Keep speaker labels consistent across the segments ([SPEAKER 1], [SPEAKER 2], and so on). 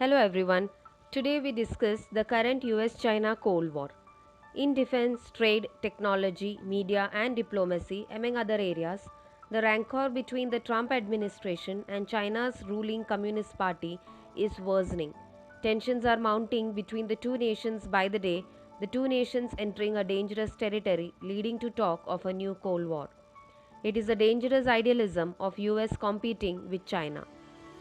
[SPEAKER 1] Hello everyone. Today we discuss the current US-China Cold War. In defense, trade, technology, media and diplomacy, among other areas, the rancor between the Trump administration and China's ruling Communist Party is worsening. Tensions are mounting between the two nations by the day, the two nations entering a dangerous territory leading to talk of a new Cold War. It is a dangerous idealism of US competing with China.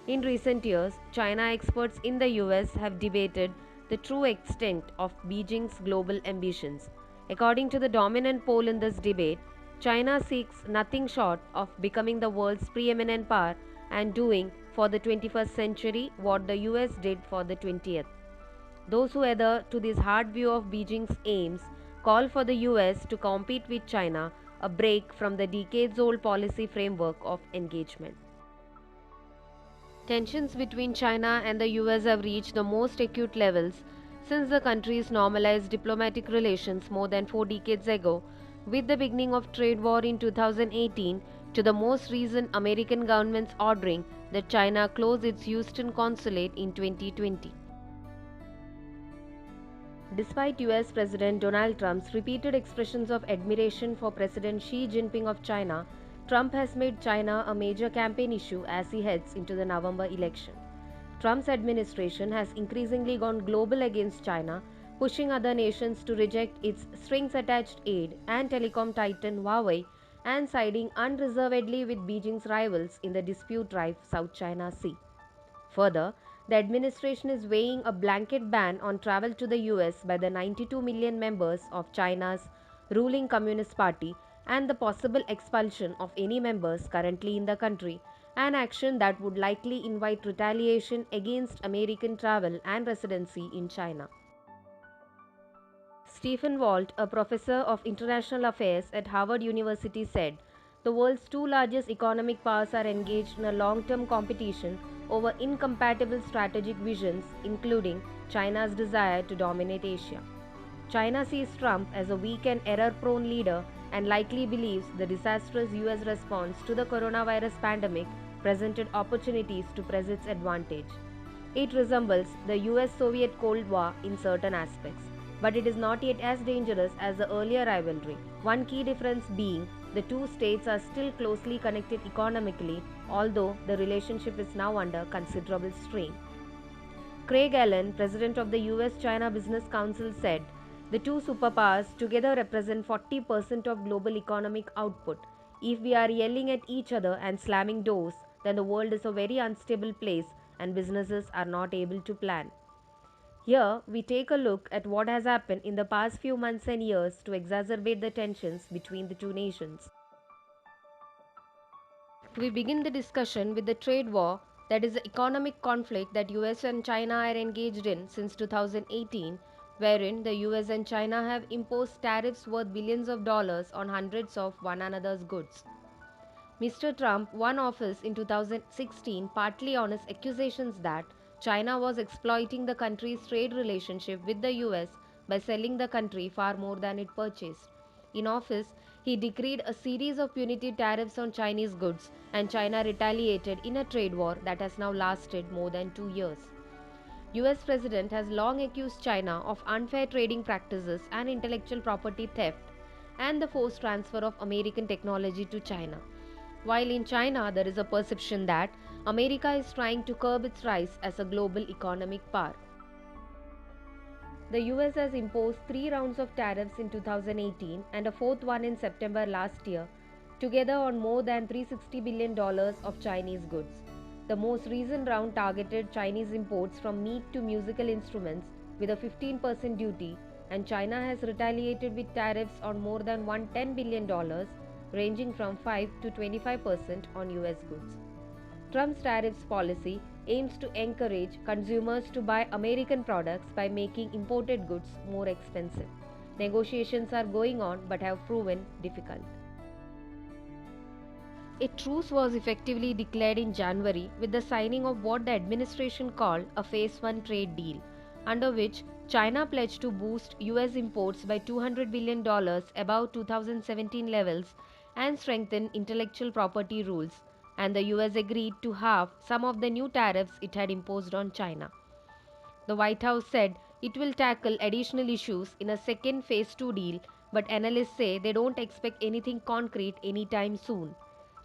[SPEAKER 1] In recent years, China experts in the US have debated the true extent of Beijing's global ambitions. According to the dominant poll in this debate, China seeks nothing short of becoming the world's preeminent power and doing for the 21st century what the US did for the 20th. Those who adhere to this hard view of Beijing's aims call for the US to compete with China, a break from the decades old policy framework of engagement. Tensions between China and the US have reached the most acute levels since the countries normalized diplomatic relations more than 4 decades ago, with the beginning of trade war in 2018 to the most recent American government's ordering that China close its Houston consulate in 2020. Despite US President Donald Trump's repeated expressions of admiration for President Xi Jinping of China, Trump has made China a major campaign issue as he heads into the November election. Trump's administration has increasingly gone global against China, pushing other nations to reject its strings attached aid and telecom titan Huawei and siding unreservedly with Beijing's rivals in the dispute-rife South China Sea. Further, the administration is weighing a blanket ban on travel to the US by the 92 million members of China's ruling Communist Party and the possible expulsion of any members currently in the country, an action that would likely invite retaliation against American travel and residency in China. Stephen Walt, a professor of international affairs at Harvard University, said, "The world's two largest economic powers are engaged in a long term competition over incompatible strategic visions, including China's desire to dominate Asia. China sees Trump as a weak and error prone leader and likely believes the disastrous US response to the coronavirus pandemic presented opportunities to press its advantage. It resembles the US Soviet Cold War in certain aspects, but it is not yet as dangerous as the earlier rivalry. One key difference being the two states are still closely connected economically, although the relationship is now under considerable strain." Craig Allen, president of the US-China Business Council, said, "The two superpowers together represent 40% of global economic output. If we are yelling at each other and slamming doors, then the world is a very unstable place and businesses are not able to plan." Here, we take a look at what has happened in the past few months and years to exacerbate the tensions between the two nations. We begin the discussion with the trade war, that is, the economic conflict that US and China are engaged in since 2018, wherein the US and China have imposed tariffs worth billions of dollars on hundreds of one another's goods. Mr. Trump won office in 2016 partly on his accusations that China was exploiting the country's trade relationship with the US by selling the country far more than it purchased. In office, he decreed a series of punitive tariffs on Chinese goods, and China retaliated in a trade war that has now lasted more than 2 years. US President has long accused China of unfair trading practices and intellectual property theft and the forced transfer of American technology to China. While in China, there is a perception that America is trying to curb its rise as a global economic power. The US has imposed 3 rounds of tariffs in 2018 and a fourth one in September last year, together on more than $360 billion of Chinese goods. The most recent round targeted Chinese imports from meat to musical instruments with a 15% duty, and China has retaliated with tariffs on more than $110 billion, ranging from 5 to 25% on US goods. Trump's tariffs policy aims to encourage consumers to buy American products by making imported goods more expensive. Negotiations are going on but have proven difficult. A truce was effectively declared in January with the signing of what the administration called a Phase 1 trade deal, under which China pledged to boost US imports by $200 billion above 2017 levels and strengthen intellectual property rules, and the US agreed to halve some of the new tariffs it had imposed on China. The White House said it will tackle additional issues in a second phase 2 deal, but analysts say they don't expect anything concrete anytime soon.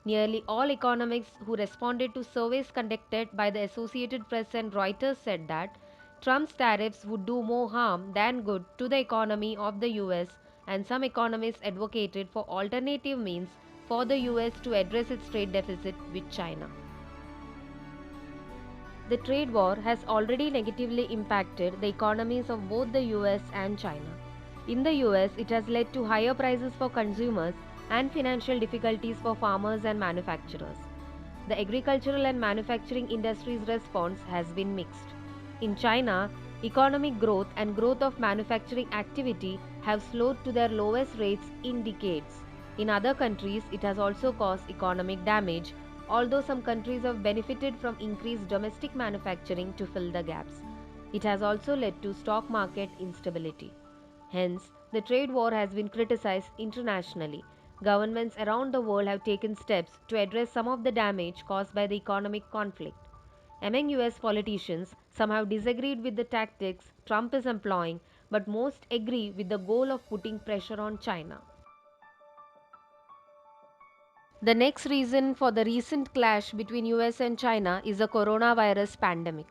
[SPEAKER 1] Nearly all economists who responded to surveys conducted by the Associated Press and Reuters said that Trump's tariffs would do more harm than good to the economy of the US, and some economists advocated for alternative means for the US to address its trade deficit with China. The trade war has already negatively impacted the economies of both the US and China. In the US, it has led to higher prices for consumers and financial difficulties for farmers and manufacturers. The agricultural and manufacturing industry's response has been mixed. In China, economic growth and growth of manufacturing activity have slowed to their lowest rates in decades. In other countries, it has also caused economic damage, although some countries have benefited from increased domestic manufacturing to fill the gaps. It has also led to stock market instability. Hence, the trade war has been criticized internationally. Governments around the world have taken steps to address some of the damage caused by the economic conflict. Among US politicians, some have disagreed with the tactics Trump is employing, but most agree with the goal of putting pressure on China. The next reason for the recent clash between US and China is the coronavirus pandemic.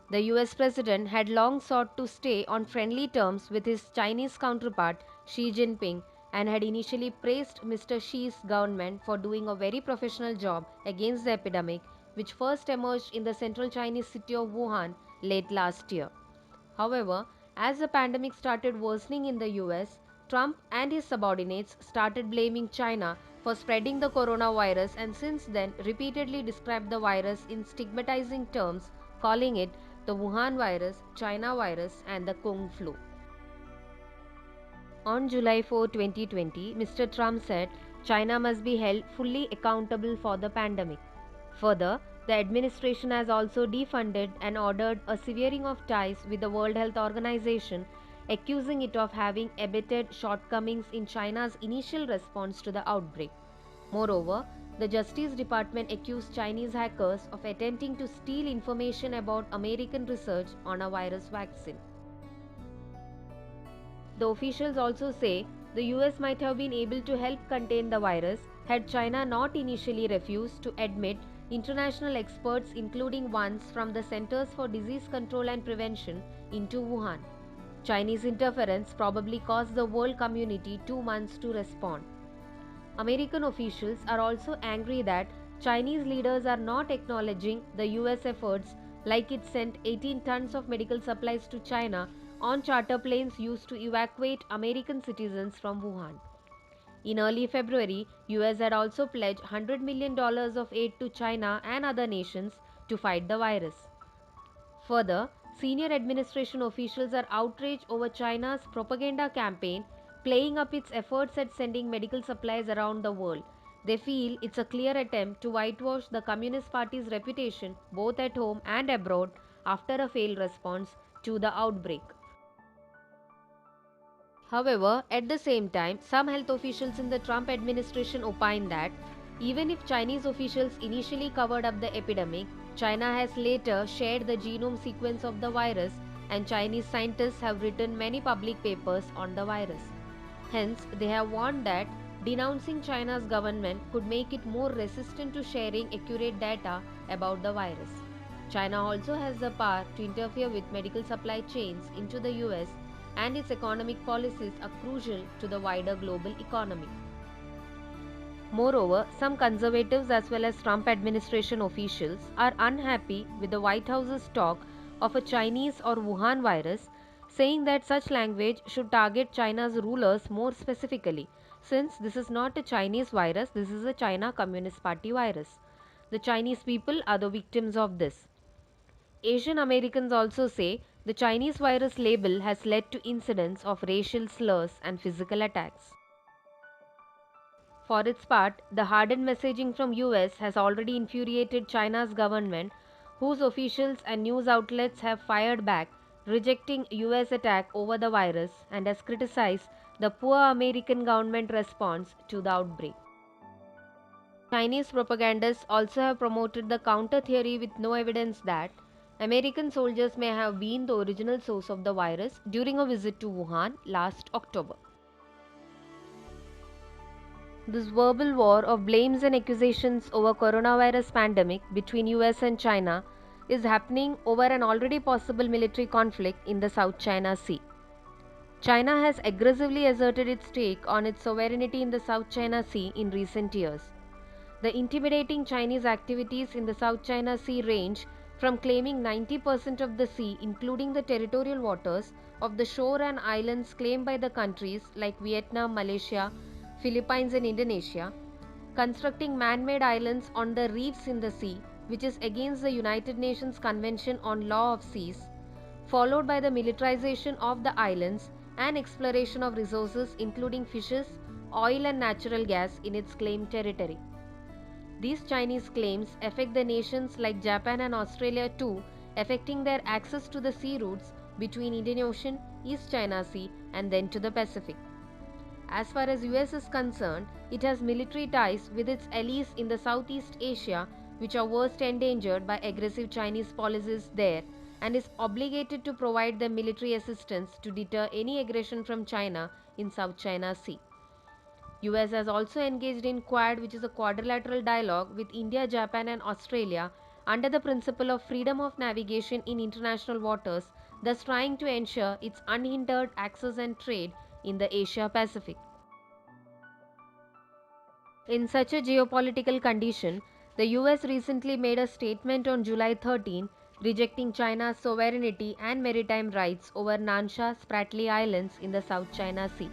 [SPEAKER 1] The US president had long sought to stay on friendly terms with his Chinese counterpart Xi Jinping and had initially praised Mr. Xi's government for doing a very professional job against the epidemic, which first emerged in the central Chinese city of Wuhan late last year. However, as the pandemic started worsening in the US, Trump and his subordinates started blaming China for spreading the coronavirus and since then repeatedly described the virus in stigmatizing terms, calling it the Wuhan virus, China virus, and the Kung flu. On July 4, 2020, Mr. Trump said China must be held fully accountable for the pandemic. Further, the administration has also defunded and ordered a severing of ties with the World Health Organization, accusing it of having abetted shortcomings in China's initial response to the outbreak. Moreover, the Justice Department accused Chinese hackers of attempting to steal information about American research on a virus vaccine. The officials also say the US might have been able to help contain the virus had China not initially refused to admit international experts, including ones from the Centers for Disease Control and Prevention, into Wuhan. Chinese interference probably caused the world community 2 months to respond. American officials are also angry that Chinese leaders are not acknowledging the US efforts, like it sent 18 tons of medical supplies to China on charter planes used to evacuate American citizens from Wuhan. In early February, US had also pledged $100 million of aid to China and other nations to fight the virus. Further, senior administration officials are outraged over China's propaganda campaign playing up its efforts at sending medical supplies around the world. They feel it's a clear attempt to whitewash the Communist Party's reputation both at home and abroad after a failed response to the outbreak. However, at the same time, some health officials in the Trump administration opine that even if Chinese officials initially covered up the epidemic, China has later shared the genome sequence of the virus, and Chinese scientists have written many public papers on the virus. Hence, they have warned that denouncing China's government could make it more resistant to sharing accurate data about the virus. China also has the power to interfere with medical supply chains into the US, and its economic policies are crucial to the wider global economy. Moreover, some conservatives as well as Trump administration officials are unhappy with the White House's talk of a Chinese or Wuhan virus, saying that such language should target China's rulers more specifically, since this is not a Chinese virus, this is a China Communist Party virus. The Chinese people are the victims of this. Asian Americans also say the Chinese virus label has led to incidents of racial slurs and physical attacks. For its part, the hardened messaging from US has already infuriated China's government, whose officials and news outlets have fired back, rejecting US attack over the virus, and has criticized the poor American government response to the outbreak. Chinese propagandists also have promoted the counter theory with no evidence that American soldiers may have been the original source of the virus during a visit to Wuhan last October. This verbal war of blames and accusations over coronavirus pandemic between US and China is happening over an already possible military conflict in the South China Sea. China has aggressively asserted its stake on its sovereignty in the South China Sea in recent years. The intimidating Chinese activities in the South China Sea range from claiming 90% of the sea, including the territorial waters of the shore and islands claimed by the countries like Vietnam, Malaysia, Philippines, and Indonesia, constructing man-made islands on the reefs in the sea, which is against the United Nations Convention on Law of Seas, followed by the militarization of the islands and exploration of resources including fishes, oil and natural gas in its claimed territory. These Chinese claims affect the nations like Japan and Australia too, affecting their access to the sea routes between Indian Ocean, East China Sea and then to the Pacific. As far as US is concerned, it has military ties with its allies in the Southeast Asia, which are worst endangered by aggressive Chinese policies there, and is obligated to provide them military assistance to deter any aggression from China in South China Sea. US has also engaged in Quad, which is a quadrilateral dialogue with India, Japan and Australia under the principle of freedom of navigation in international waters, thus trying to ensure its unhindered access and trade in the Asia Pacific. In such a geopolitical condition, the US recently made a statement on July 13 rejecting China's sovereignty and maritime rights over Nansha Spratly Islands in the South China Sea.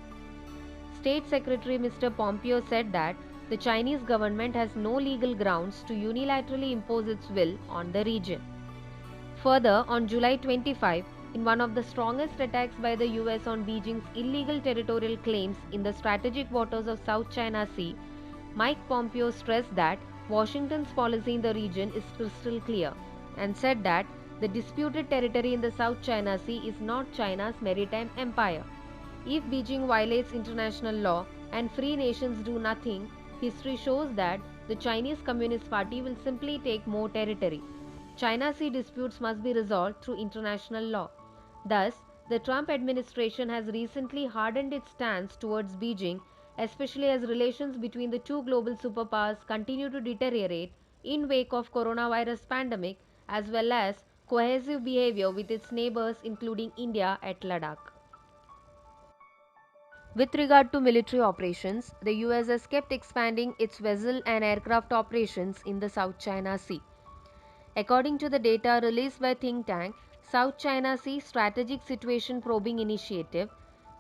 [SPEAKER 1] State Secretary Mr. Pompeo said that the Chinese government has no legal grounds to unilaterally impose its will on the region. Further, on July 25, in one of the strongest attacks by the US on Beijing's illegal territorial claims in the strategic waters of South China Sea, Mike Pompeo stressed that Washington's policy in the region is crystal clear and said that the disputed territory in the South China Sea is not China's maritime empire. If Beijing violates international law and free nations do nothing, history shows that the Chinese Communist Party will simply take more territory. China Sea disputes must be resolved through international law. Thus, the Trump administration has recently hardened its stance towards Beijing, especially as relations between the two global superpowers continue to deteriorate in wake of coronavirus pandemic, as well as cohesive behavior with its neighbors including India at Ladakh. With regard to military operations, the US has kept expanding its vessel and aircraft operations in the South China Sea. According to the data released by think tank South China Sea Strategic Situation Probing Initiative,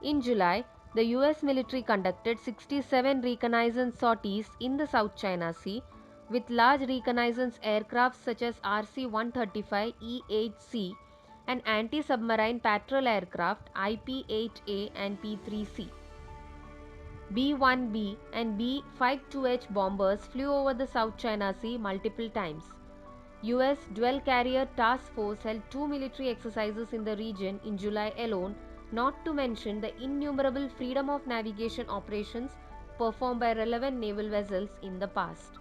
[SPEAKER 1] in July, the US military conducted 67 reconnaissance sorties in the South China Sea with large reconnaissance aircraft such as RC-135E-8C and anti-submarine patrol aircraft IP-8A and P-3C. B-1B and B-52H bombers flew over the South China Sea multiple times. US Dual Carrier Task Force held 2 military exercises in the region in July alone, not to mention the innumerable freedom of navigation operations performed by relevant naval vessels in the past.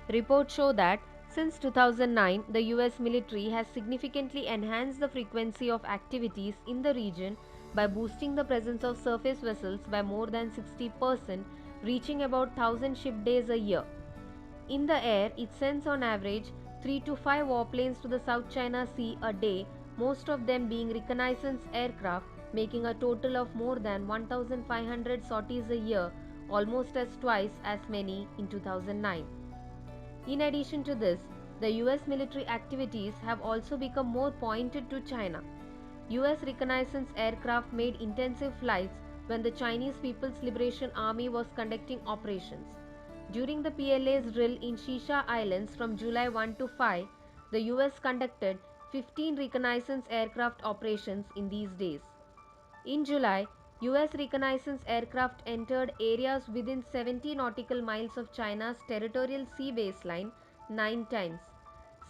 [SPEAKER 1] Reports show that since 2009, the US military has significantly enhanced the frequency of activities in the region by boosting the presence of surface vessels by more than 60%, reaching about 1,000 ship days a year. In the air, it sends on average 3 to 5 warplanes to the South China Sea a day, most of them being reconnaissance aircraft, making a total of more than 1,500 sorties a year, almost as twice as many in 2009. In addition to this, the US military activities have also become more pointed to China. US reconnaissance aircraft made intensive flights when the Chinese People's Liberation Army was conducting operations. During the PLA's drill in Shisha Islands from July 1 to 5, the US conducted 15 reconnaissance aircraft operations in these days. In July, US reconnaissance aircraft entered areas within 70 nautical miles of China's territorial sea baseline 9 times,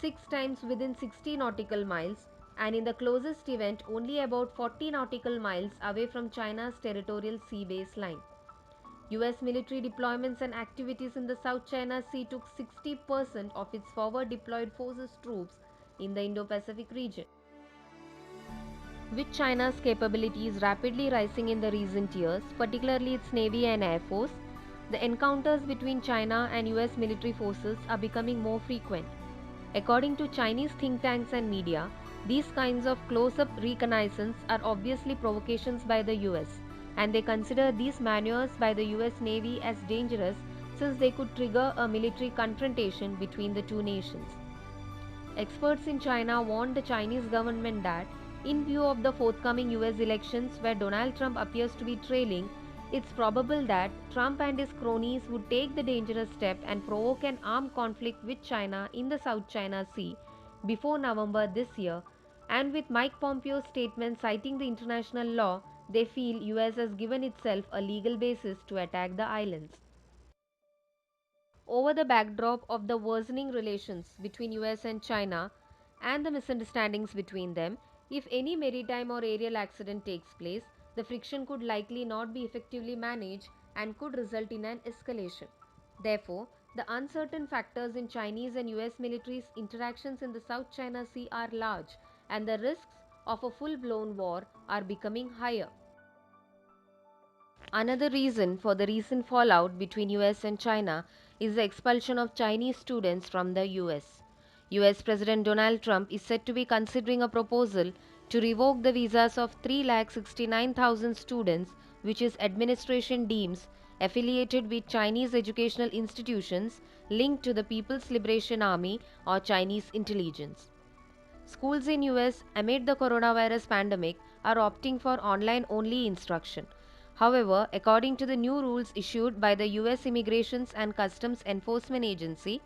[SPEAKER 1] 6 times within 60 nautical miles, and in the closest event only about 40 nautical miles away from China's territorial sea baseline. US military deployments and activities in the South China Sea took 60% of its forward deployed forces troops in the Indo-Pacific region. With China's capabilities rapidly rising in the recent years, particularly its Navy and Air Force, the encounters between China and US military forces are becoming more frequent. According to Chinese think tanks and media, these kinds of close-up reconnaissance are obviously provocations by the US, and they consider these maneuvers by the US Navy as dangerous since they could trigger a military confrontation between the two nations. Experts in China warned the Chinese government that, in view of the forthcoming US elections where Donald Trump appears to be trailing, it's probable that Trump and his cronies would take the dangerous step and provoke an armed conflict with China in the South China Sea before November this year, and with Mike Pompeo's statement citing the international law, they feel US has given itself a legal basis to attack the islands. Over the backdrop of the worsening relations between US and China and the misunderstandings between them, if any maritime or aerial accident takes place, the friction could likely not be effectively managed and could result in an escalation. Therefore, the uncertain factors in Chinese and US militaries' interactions in the South China Sea are large, and the risks of a full-blown war are becoming higher. Another reason for the recent fallout between US and China is the expulsion of Chinese students from the US. US President Donald Trump is said to be considering a proposal to revoke the visas of 369,000 students which his administration deems affiliated with Chinese educational institutions linked to the People's Liberation Army or Chinese intelligence. Schools in US amid the coronavirus pandemic are opting for online-only instruction. However, according to the new rules issued by the US Immigrations and Customs Enforcement Agency,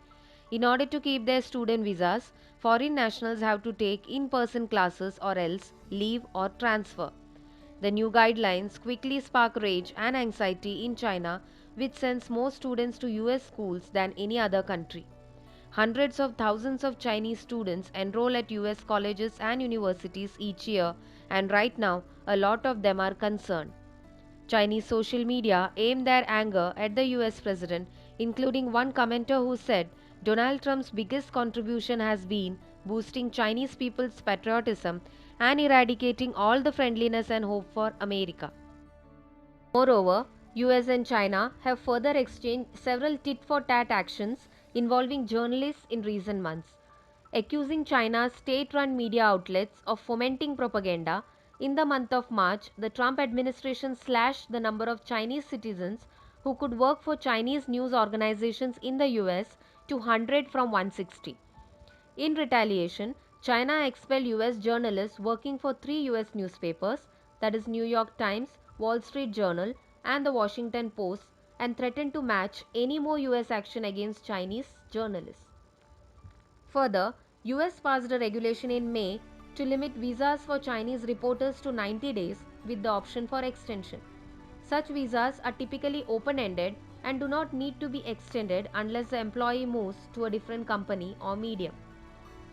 [SPEAKER 1] in order to keep their student visas, foreign nationals have to take in-person classes or else leave or transfer. The new guidelines quickly spark rage and anxiety in China, which sends more students to US schools than any other country. Hundreds of thousands of Chinese students enroll at US colleges and universities each year, and right now, a lot of them are concerned. Chinese social media aim their anger at the US president, including one commenter who said Donald Trump's biggest contribution has been boosting Chinese people's patriotism and eradicating all the friendliness and hope for America. Moreover, US and China have further exchanged several tit-for-tat actions involving journalists in recent months, accusing China's state-run media outlets of fomenting propaganda. In the month of March, the Trump administration slashed the number of Chinese citizens who could work for Chinese news organizations in the US to 100 from 160. In retaliation, China expelled US journalists working for 3 US newspapers, that is New York Times, Wall Street Journal, and the Washington Post, and threatened to match any more US action against Chinese journalists. Further, US passed a regulation in May to limit visas for Chinese reporters to 90 days with the option for extension. Such visas are typically open-ended and do not need to be extended unless the employee moves to a different company or medium.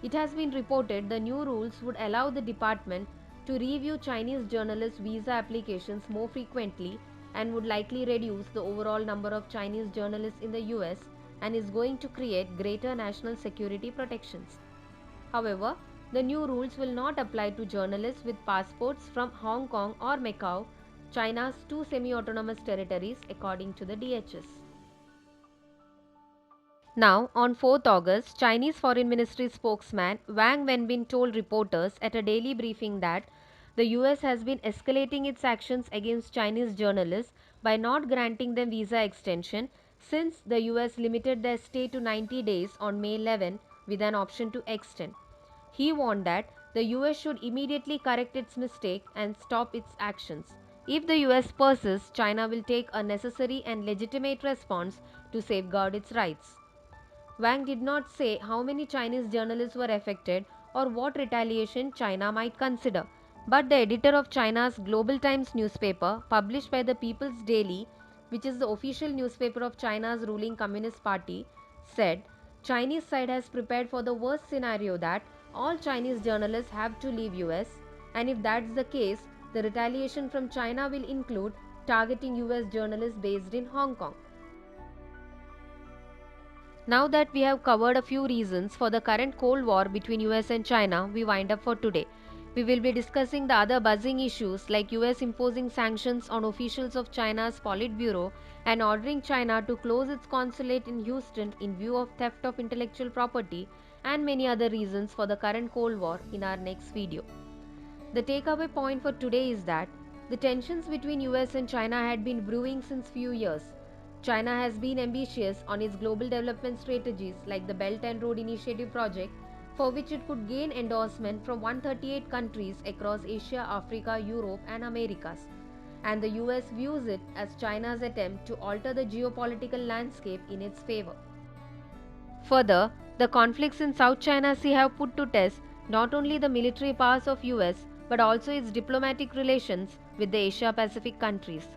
[SPEAKER 1] It has been reported the new rules would allow the department to review Chinese journalists' visa applications more frequently and would likely reduce the overall number of Chinese journalists in the US and is going to create greater national security protections. However, the new rules will not apply to journalists with passports from Hong Kong or Macau, China's two semi-autonomous territories, according to the DHS. Now, on 4th August, Chinese Foreign Ministry spokesman Wang Wenbin told reporters at a daily briefing that the US has been escalating its actions against Chinese journalists by not granting them visa extension since the US limited their stay to 90 days on May 11 with an option to extend. He warned that the US should immediately correct its mistake and stop its actions. If the US persists, China will take a necessary and legitimate response to safeguard its rights. Wang did not say how many Chinese journalists were affected or what retaliation China might consider, but the editor of China's Global Times newspaper, published by the People's Daily, which is the official newspaper of China's ruling Communist Party, said Chinese side has prepared for the worst scenario that all Chinese journalists have to leave US, and if that's the case, the retaliation from China will include targeting US journalists based in Hong Kong. Now that we have covered a few reasons for the current Cold War between US and China, we wind up for today. We will be discussing the other buzzing issues like US imposing sanctions on officials of China's Politburo and ordering China to close its consulate in Houston in view of theft of intellectual property, and many other reasons for the current Cold War in our next video. The takeaway point for today is that the tensions between US and China had been brewing since few years. China has been ambitious on its global development strategies like the Belt and Road Initiative project, for which it could gain endorsement from 138 countries across Asia, Africa, Europe and Americas. And the US views it as China's attempt to alter the geopolitical landscape in its favor. Further, the conflicts in South China Sea have put to test not only the military powers of US but also its diplomatic relations with the Asia-Pacific countries.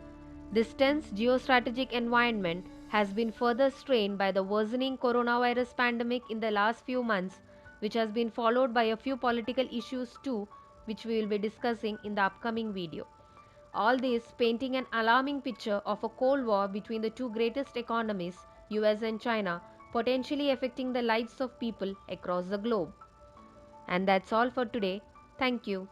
[SPEAKER 1] This tense geostrategic environment has been further strained by the worsening coronavirus pandemic in the last few months, which has been followed by a few political issues too, which we will be discussing in the upcoming video. All this painting an alarming picture of a Cold War between the two greatest economies, US and China, potentially affecting the lives of people across the globe. And that's all for today. Thank you.